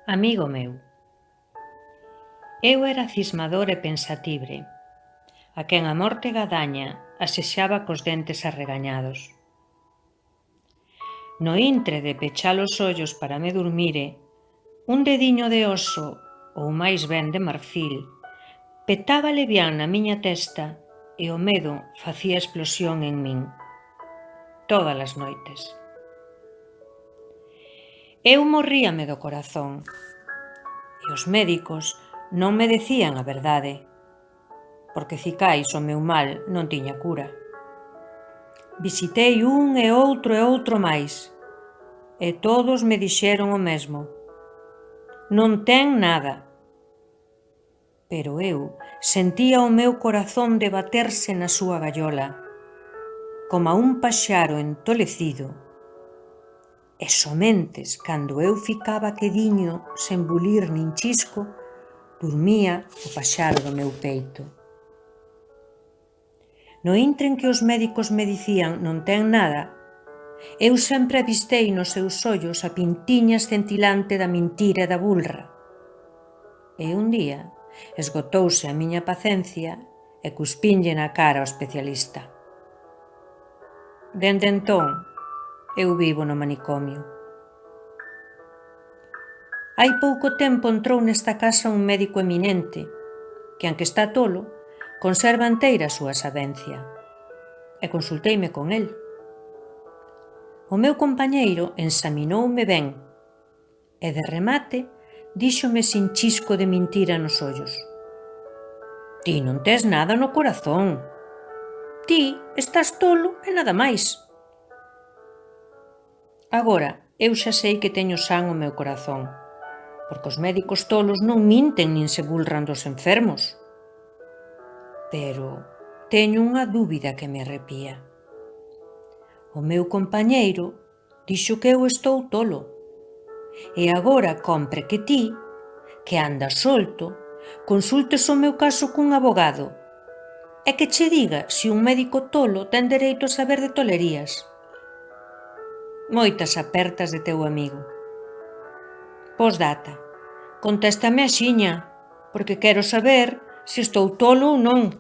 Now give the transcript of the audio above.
Amigo meu, eu era cismador e pensatibre, a quen a morte gadaña asexaba cos dentes arregañados. No intre de pechar os ollos para me durmire, un dediño de oso, ou máis ben de marfil, petaba levián na miña testa e o medo facía explosión en min. Todas as noites. Eu morríame do corazón, e os médicos non me decían a verdade, porque cicais o meu mal non tiña cura. Visitei un e outro máis, e todos me dixeron o mesmo: non ten nada. Pero eu sentía o meu corazón debaterse na súa gallola, coma un paxaro entolecido, e somentes cando eu ficaba quediño sen bulir nin chisco, durmía o paxaro do meu peito. No intre en que os médicos me dicían non ten nada, eu sempre avistei nos seus ollos a pintiña escentilante da mentira e da bulra. E un día esgotouse a miña pacencia e cuspinlle na cara ao especialista. Dende entón, eu vivo no manicomio. Hai pouco tempo entrou nesta casa un médico eminente que, aunque está tolo, conserva enteira a súa sabencia. E consulteime con el. O meu compañeiro examinoume ben e, de remate, díxome sin chisco de mentira nos ollos: ti non tes nada no corazón. Ti estás tolo e nada máis. Agora, eu xa sei que teño san o meu corazón, porque os médicos tolos non minten nin se bulran dos enfermos. Pero teño unha dúbida que me arrepía. O meu compañeiro dixo que eu estou tolo, e agora compre que ti, que andas solto, consultes o meu caso cun abogado e que che diga se un médico tolo ten dereito a saber de tolerías. Moitas apertas de teu amigo. Posdata, contéstame axiña, porque quero saber se estou tolo ou non.